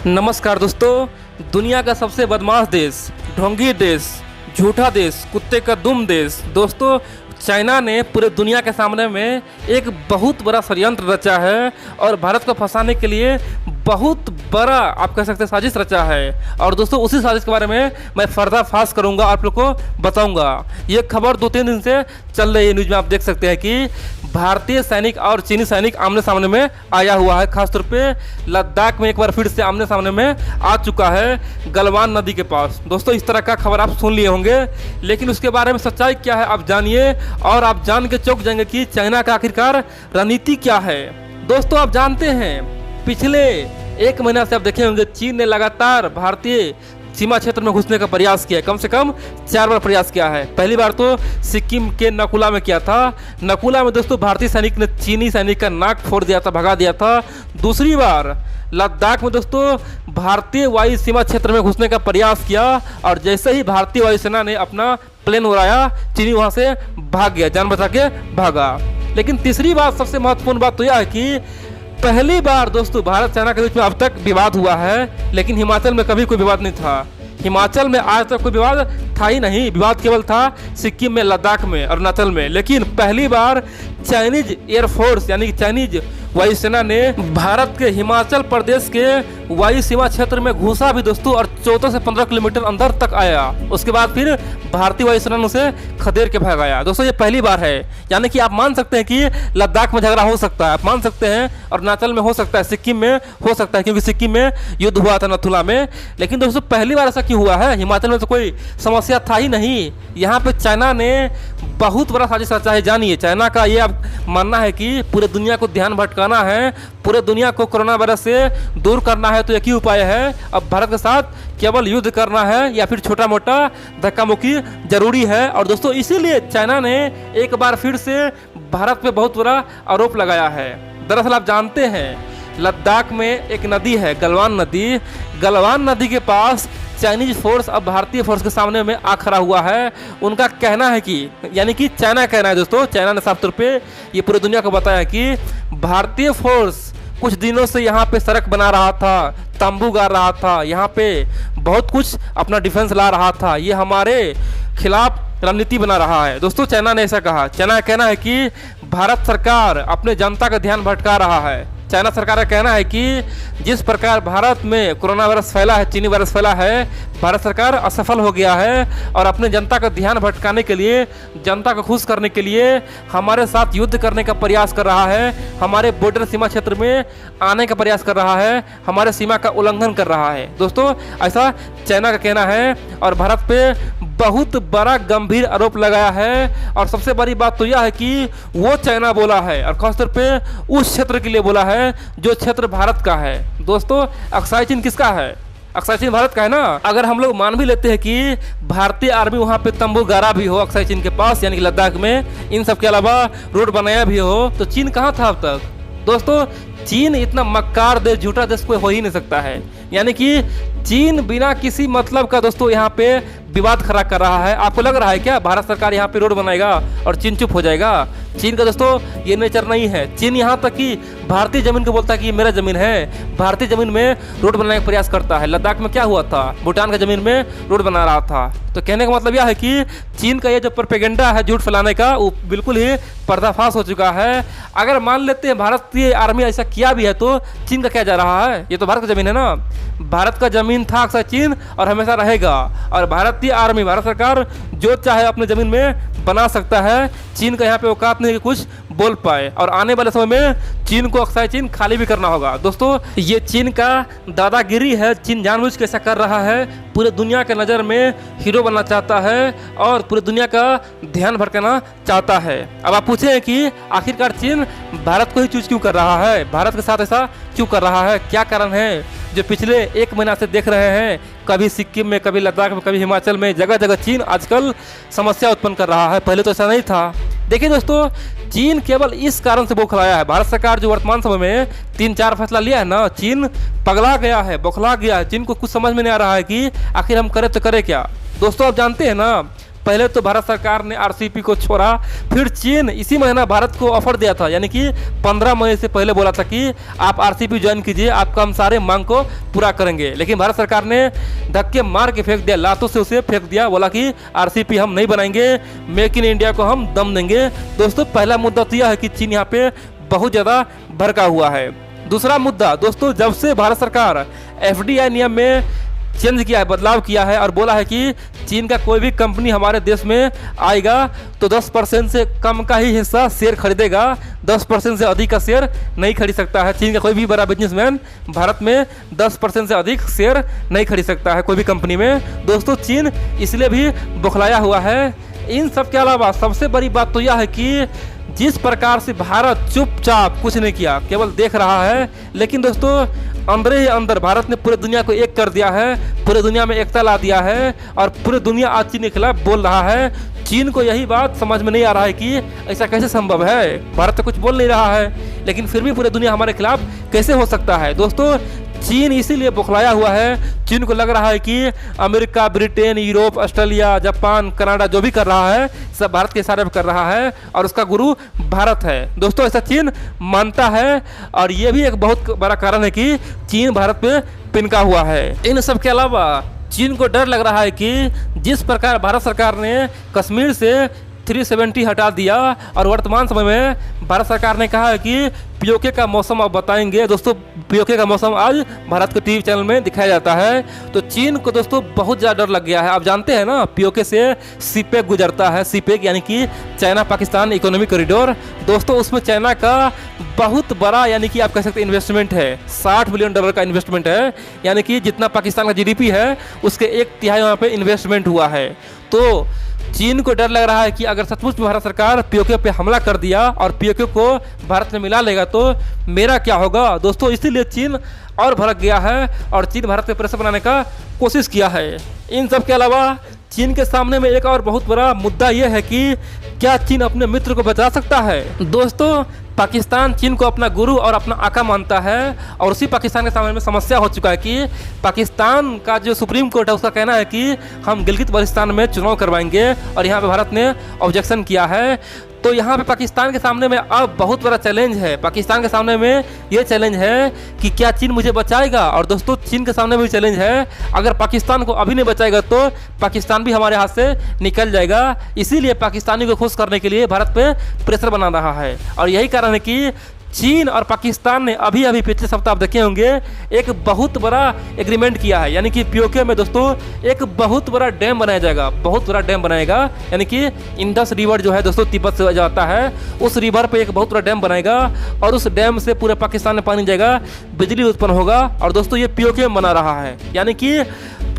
नमस्कार दोस्तों। दुनिया का सबसे बदमाश देश, ढोंगी देश, झूठा देश, कुत्ते का दुम देश दोस्तों चाइना ने पूरे दुनिया के सामने में एक बहुत बड़ा षड्यंत्र रचा है और भारत को फंसाने के लिए बहुत बड़ा आप कह सकते हैं साजिश रचा है। और दोस्तों उसी साजिश के बारे में मैं पर्दाफाश करूंगा, आप लोग को बताऊंगा। ये खबर 2-3 दिन से चल रही है, न्यूज़ में आप देख सकते हैं कि भारतीय सैनिक और चीनी सैनिक आमने सामने में आया हुआ है। खासतौर पे लद्दाख में एक बार फिर से आमने सामने में आ चुका है, गलवान नदी के पास। दोस्तों इस तरह का खबर आप सुन लिए होंगे, लेकिन उसके बारे में सच्चाई क्या है आप जानिए और आप जान के चौंक जाएंगे कि चाइना का आखिरकार रणनीति क्या है। दोस्तों आप जानते हैं पिछले 1 महीना से आप देखे होंगे चीन ने लगातार भारतीय सीमा क्षेत्र में घुसने का प्रयास किया है। कम से कम 4 बार प्रयास किया है। पहली बार तो सिक्किम के नकुला में किया था। नकुला में दोस्तों भारतीय सैनिक ने चीनी सैनिक का नाक फोड़ दिया था, भगा दिया था। दूसरी बार लद्दाख में दोस्तों भारतीय वायु सीमा क्षेत्र में घुसने का प्रयास किया और जैसे ही भारतीय वायुसेना ने अपना प्लेन उड़ाया, चीनी वहाँ से भाग गया, जान बचा के भागा। लेकिन तीसरी बात, सबसे महत्वपूर्ण बात तो यह है कि पहली बार दोस्तों भारत चाइना के बीच में अब तक विवाद हुआ है, लेकिन हिमाचल में कभी कोई विवाद नहीं था। हिमाचल में आज तक कोई विवाद था ही नहीं। विवाद केवल था सिक्किम में, लद्दाख में, अरुणाचल में। लेकिन पहली बार चाइनीज एयरफोर्स यानी कि चाइनीज वायुसेना ने भारत के हिमाचल प्रदेश के वायु सीमा क्षेत्र में घुसा भी दोस्तों और 14 से 15 किलोमीटर अंदर तक आया। उसके बाद फिर भारतीय वायुसेना ने उसे खदेड़ के भगाया। दोस्तों ये पहली बार है, यानी कि आप मान सकते हैं कि लद्दाख में झगड़ा हो सकता है, आप मान सकते हैं अरुणाचल में हो सकता है, सिक्किम में हो सकता है, क्योंकि सिक्किम में युद्ध हुआ था नथुला में। लेकिन दोस्तों पहली बार ऐसा क्यों हुआ है? हिमाचल में तो कोई समस्या था ही नहीं। यहाँ पे चाइना ने बहुत बड़ा साजिश रचा है। जानिए चाइना का ये अब मानना है कि पूरे दुनिया को ध्यान भटकाना है, पूरे दुनिया को कोरोना वायरस से दूर करना है। तो एक ही उपाय है, अब भारत के साथ केवल युद्ध करना है या फिर छोटा मोटा धक्का मुक्की जरूरी है। और दोस्तों इसीलिए चाइना ने एक बार फिर से भारत पे बहुत बड़ा आरोप लगाया है। दरअसल आप जानते हैं लद्दाख में एक नदी है, गलवान नदी। गलवान नदी के पास चाइनीज फोर्स अब भारतीय फोर्स के सामने में आ खड़ा हुआ है। उनका कहना है कि, यानी कि चाइना कहना है दोस्तों, चाइना ने साफ तौर पे ये पूरी दुनिया को बताया कि भारतीय फोर्स कुछ दिनों से यहाँ पे सड़क बना रहा था, तंबू गाड़ रहा था, यहाँ पे बहुत कुछ अपना डिफेंस ला रहा था, ये हमारे खिलाफ रणनीति बना रहा है। दोस्तों चाइना ने ऐसा कहा। चाइना का कहना है कि भारत सरकार अपने जनता का ध्यान भटका रहा है। चाइना सरकार का कहना है कि जिस प्रकार भारत में कोरोना वायरस फैला है, चीनी वायरस फैला है, भारत सरकार असफल हो गया है और अपने जनता का ध्यान भटकाने के लिए, जनता को खुश करने के लिए हमारे साथ युद्ध करने का प्रयास कर रहा है, हमारे बॉर्डर सीमा क्षेत्र में आने का प्रयास कर रहा है, हमारे सीमा का उल्लंघन कर रहा है। दोस्तों ऐसा चाइना का कहना है और भारत पे बहुत बड़ा गंभीर आरोप लगाया है। और सबसे बड़ी बात तो यह है कि वो चाइना बोला है और खासतौर पे उस क्षेत्र के लिए बोला है जो क्षेत्र भारत का है। दोस्तों अक्साई चीन किसका है? अक्साई चीन भारत का है ना। अगर हम लोग मान भी लेते हैं कि भारतीय आर्मी वहाँ पे तंबू गाड़ा भी हो अक्साई चीन के पास यानी कि लद्दाख में, इन सब के अलावा रोड बनाया भी हो, तो चीन कहाँ था अब तक? दोस्तों चीन इतना मक्कार देश, झूठा देश कोई हो ही नहीं सकता है। यानी कि चीन बिना किसी मतलब का दोस्तों यहाँ पे विवाद खड़ा कर रहा है। आपको लग रहा है क्या भारत सरकार यहाँ पे रोड बनाएगा और चीन चुप हो जाएगा? चीन का दोस्तों ये नेचर नहीं है। चीन यहाँ तक कि भारतीय जमीन को बोलता है कि ये मेरा जमीन है, भारतीय जमीन में रोड बनाने का प्रयास करता है। लद्दाख में क्या हुआ था? भूटान का जमीन में रोड बना रहा था। तो कहने का मतलब यह है कि चीन का ये जो प्रोपेगेंडा है झूठ फैलाने का, वो बिल्कुल ही पर्दाफाश हो चुका है। अगर मान लेते हैं भारतीय आर्मी ऐसा किया भी है तो चीन का क्या जा रहा है? ये तो भारत का जमीन है ना। भारत का जमीन था अक्सर चीन और हमेशा रहेगा। और भारतीय आर्मी, भारत सरकार जो चाहे अपने जमीन में बना सकता है। चीन का यहाँ पे औकात नहीं कि कुछ बोल पाए। और आने वाले समय में चीन को अक्साई चीन खाली भी करना होगा। दोस्तों ये चीन का दादागिरी है। चीन जानबूझ के ऐसा कर रहा है, पूरे दुनिया के नज़र में हीरो बनना चाहता है और पूरी दुनिया का ध्यान भटकाना चाहता है। अब आप पूछे कि आखिरकार चीन भारत को ही चूज क्यों कर रहा है, भारत के साथ ऐसा क्यों कर रहा है, क्या कारण है जो पिछले 1 महीना से देख रहे हैं? कभी सिक्किम में, कभी लद्दाख में, कभी हिमाचल में, जगह जगह चीन आजकल समस्या उत्पन्न कर रहा है। पहले तो ऐसा नहीं था। देखिए दोस्तों चीन केवल इस कारण से बौखलाया है। भारत सरकार जो वर्तमान समय में 3-4 फैसला लिया है ना, चीन पगला गया है, बौखला गया है। चीन को कुछ समझ में नहीं आ रहा है कि आखिर हम करें तो करें क्या। दोस्तों आप जानते हैं ना पहले तो भारत सरकार ने आरसीईपी को छोड़ा, फिर चीन इसी महीना भारत को ऑफर दिया था, यानी कि 15 मई से पहले बोला था कि आप आरसीईपी ज्वाइन कीजिए, आपका हम सारे मांग को पूरा करेंगे। लेकिन भारत सरकार ने धक्के मार के फेंक दिया, लातों से उसे फेंक दिया, बोला कि आरसीईपी हम नहीं बनाएंगे, मेक इन इंडिया को हम दम देंगे। दोस्तों पहला मुद्दा तो यह है कि चीन यहाँ पे बहुत ज़्यादा भड़का हुआ है। दूसरा मुद्दा दोस्तों, जब से भारत सरकार एफडीआई नियम में चेंज किया है, बदलाव किया है और बोला है कि चीन का कोई भी कंपनी हमारे देश में आएगा तो 10% से कम का ही हिस्सा शेयर खरीदेगा, 10% से अधिक का शेयर नहीं खरीद सकता है। चीन का कोई भी बड़ा बिजनेसमैन भारत में 10% से अधिक शेयर नहीं खरीद सकता है कोई भी कंपनी में। दोस्तों चीन इसलिए भी बौखलाया हुआ है। इन सब के अलावा सबसे बड़ी बात तो यह है कि जिस प्रकार से भारत चुपचाप कुछ नहीं किया, केवल देख रहा है, लेकिन दोस्तों अंदर ही अंदर भारत ने पूरी दुनिया को एक कर दिया है, पूरी दुनिया में एकता ला दिया है और पूरी दुनिया आज चीन के खिलाफ बोल रहा है। चीन को यही बात समझ में नहीं आ रहा है कि ऐसा कैसे संभव है, भारत तो कुछ बोल नहीं रहा है लेकिन फिर भी पूरी दुनिया हमारे खिलाफ कैसे हो सकता है। दोस्तों चीन इसीलिए बौखलाया हुआ है। चीन को लग रहा है कि America, Britain, Europe, Australia, Japan, Canada जो भी कर रहा है सब भारत के इशारे पर कर रहा है और उसका गुरु भारत है। दोस्तों ऐसा चीन मानता है और ये भी एक बहुत बड़ा कारण है कि चीन भारत पे पिनका हुआ है। इन सब के अलावा चीन को डर लग रहा है कि जिस प्रकार भारत सरकार ने कश्मीर से 370 हटा दिया और वर्तमान समय में भारत सरकार ने कहा है कि पीओके का मौसम अब बताएंगे। दोस्तों पीओके का मौसम आज भारत के टीवी चैनल में दिखाया जाता है, तो चीन को दोस्तों बहुत ज़्यादा डर लग गया है। आप जानते हैं ना पीओके से सीपेक गुजरता है, सीपेक यानी कि चाइना पाकिस्तान इकोनॉमिक कॉरिडोर। दोस्तों उसमें चाइना का बहुत बड़ा यानी कि आप कह सकते हैं इन्वेस्टमेंट है, $60 बिलियन का इन्वेस्टमेंट है, यानी कि जितना पाकिस्तान का जीडीपी है उसके 1/3 वहाँ पे इन्वेस्टमेंट हुआ है। तो चीन को डर लग रहा है कि अगर सचमुच में भारत सरकार पीओके पे हमला कर दिया और पीओके को भारत में मिला लेगा तो मेरा क्या होगा। दोस्तों इसीलिए चीन और भड़क गया है और चीन भारत पे प्रेशर बनाने का कोशिश किया है। इन सब के अलावा चीन के सामने में एक और बहुत बड़ा मुद्दा यह है कि क्या चीन अपने मित्र को बचा सकता है। दोस्तों पाकिस्तान चीन को अपना गुरु और अपना आका मानता है और उसी पाकिस्तान के सामने में समस्या हो चुका है कि पाकिस्तान का जो सुप्रीम कोर्ट है उसका कहना है कि हम गिलगित बल्तिस्तान में चुनाव करवाएंगे और यहाँ पे भारत ने ऑब्जेक्शन किया है। तो यहाँ पे पाकिस्तान के सामने में अब बहुत बड़ा चैलेंज है। पाकिस्तान के सामने में ये चैलेंज है कि क्या चीन मुझे बचाएगा, और दोस्तों चीन के सामने भी चैलेंज है अगर पाकिस्तान को अभी नहीं बचाएगा तो पाकिस्तान भी हमारे हाथ से निकल जाएगा। इसीलिए पाकिस्तानी को खुश करने के लिए भारत पे प्रेशर बना रहा है और यही कारण है कि चीन और पाकिस्तान ने अभी अभी पिछले सप्ताह आप देखे होंगे एक बहुत बड़ा एग्रीमेंट किया है, यानी कि पीओके में दोस्तों एक बहुत बड़ा डैम बनाया जाएगा, बहुत बड़ा डैम बनाएगा, यानी कि इंडस रिवर जो है दोस्तों तिब्बत से जाता है, उस रिवर पे एक बहुत बड़ा डैम बनाएगा और उस डैम से पूरे पाकिस्तान में पानी जाएगा, बिजली उत्पन्न होगा। और दोस्तों ये पीओके में बना रहा है, यानी कि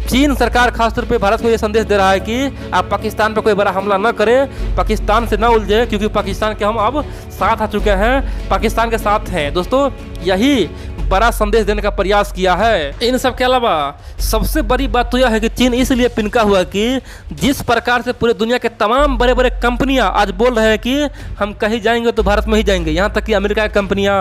चीन सरकार खासतौर पे भारत को ये संदेश दे रहा है कि आप पाकिस्तान पर कोई बड़ा हमला न करें, पाकिस्तान से न उलझे, क्योंकि पाकिस्तान के हम अब साथ आ चुके हैं, पाकिस्तान के साथ हैं। दोस्तों यही बड़ा संदेश देने का प्रयास किया है। इन सब के अलावा सबसे बड़ी बात तो यह है कि चीन इसलिए पिनका हुआ कि जिस प्रकार से पूरे दुनिया के तमाम बड़े बड़े कंपनियां आज बोल रहे हैं कि हम कहीं जाएंगे तो भारत में ही जाएंगे, यहाँ तक कि अमेरिका की कंपनियां,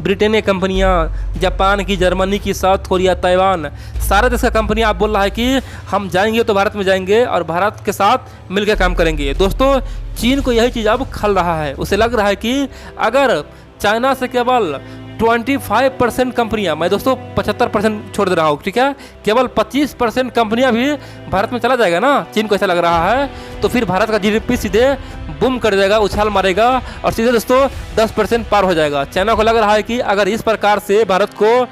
ब्रिटेन की कंपनियां, जापान की, जर्मनी की, साउथ कोरिया, ताइवान, सारे देश का कंपनियां आप बोल रहा है कि हम जाएंगे तो भारत में जाएंगे और भारत के साथ मिलकर काम करेंगे। दोस्तों चीन को यही चीज़ अब खल रहा है, उसे लग रहा है कि अगर चाइना से केवल 25% कंपनियां, मैं दोस्तों 75% छोड़ दे रहा हूँ, ठीक है, केवल 25% कंपनियां भी भारत में चला जाएगा ना, चीन को ऐसा लग रहा है, तो फिर भारत का जीडीपी सीधे बूम कर देगा, उछाल मारेगा और सीधे दोस्तों 10% पार हो जाएगा। चाइना को लग रहा है कि अगर इस प्रकार से भारत को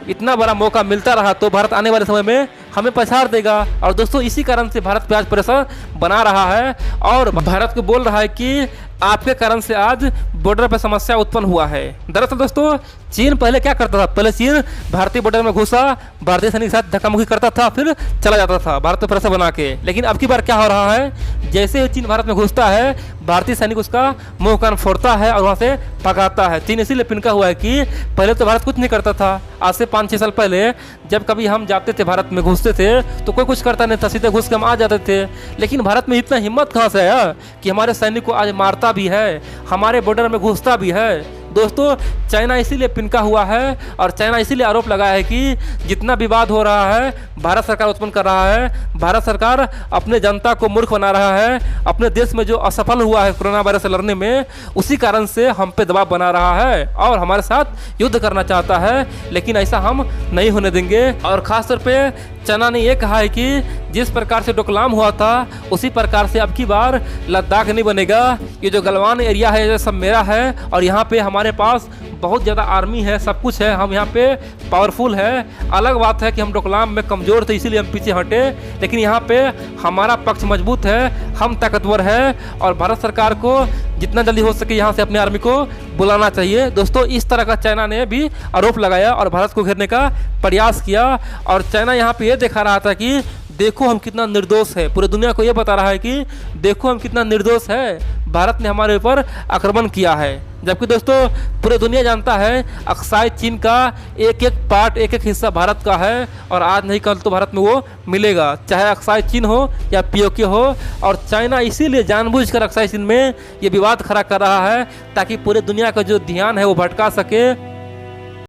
इतना बड़ा मौका मिलता रहा तो भारत आने वाले समय में हमें पछाड़ देगा। और दोस्तों इसी कारण से भारत पे आज प्रेशर बना रहा है और भारत को बोल रहा है कि आपके कारण से आज बॉर्डर पर समस्या उत्पन्न हुआ है। दरअसल दोस्तों चीन पहले क्या करता था, पहले चीन भारतीय बॉर्डर में घुसा, भारतीय सैनिक के साथ धक्का मुक्की करता था, फिर चला जाता था भारत पर प्रेशर बना के। लेकिन अब की बार क्या हो रहा है, जैसे ही चीन भारत में घुसता है भारतीय सैनिक उसका मुंह कान फोड़ता है और वहाँ से भगाता है। चीन इसीलिए पिनका हुआ है कि पहले तो भारत कुछ नहीं करता था, आज से 5-6 साल पहले जब कभी हम जाते थे भारत में घुसते थे तो कोई कुछ करता नहीं था, सीधे घुस के हम आ जाते थे। लेकिन भारत में इतना हिम्मत कहाँ से आया कि हमारे सैनिक को आज मारता भी है, हमारे बॉर्डर में घुसता भी है। दोस्तों चाइना इसीलिए पिनका हुआ है और चाइना इसीलिए आरोप लगा है कि जितना विवाद हो रहा है भारत सरकार उत्पन्न कर रहा है, भारत सरकार अपने जनता को मूर्ख बना रहा है, अपने देश में जो असफल हुआ है कोरोना वायरस से लड़ने में, उसी कारण से हम पे दबाव बना रहा है और हमारे साथ युद्ध करना चाहता है। लेकिन ऐसा हम नहीं होने देंगे। और ख़ास तौर पे चाइना ने यह कहा है कि जिस प्रकार से डोकलाम हुआ था उसी प्रकार से अब की बार लद्दाख नहीं बनेगा। ये जो गलवान एरिया है ये सब मेरा है और यहाँ पे हमारे पास बहुत ज़्यादा आर्मी है, सब कुछ है, हम यहाँ पे पावरफुल है। अलग बात है कि हम डोकलाम में कमज़ोर थे इसीलिए हम पीछे हटे, लेकिन यहाँ पे हमारा पक्ष मजबूत है, हम ताकतवर है और भारत सरकार को जितना जल्दी हो सके यहाँ से अपने आर्मी को बुलाना चाहिए। दोस्तों इस तरह का चाइना ने भी आरोप लगाया और भारत को घेरने का प्रयास किया और चाइना यहाँ पे ये दिखा रहा था कि देखो हम कितना निर्दोष है, पूरी दुनिया को ये बता रहा है कि देखो हम कितना निर्दोष है, भारत ने हमारे ऊपर आक्रमण किया है। जबकि दोस्तों पूरी दुनिया जानता है अक्साई चीन का एक एक पार्ट, एक एक हिस्सा भारत का है और आज नहीं कल तो भारत में वो मिलेगा, चाहे अक्साई चीन हो या पीओके हो। और चाइना इसीलिए जानबूझकर अक्साई चीन में ये विवाद खड़ा कर रहा है ताकि पूरे दुनिया का जो ध्यान है वो भटका सके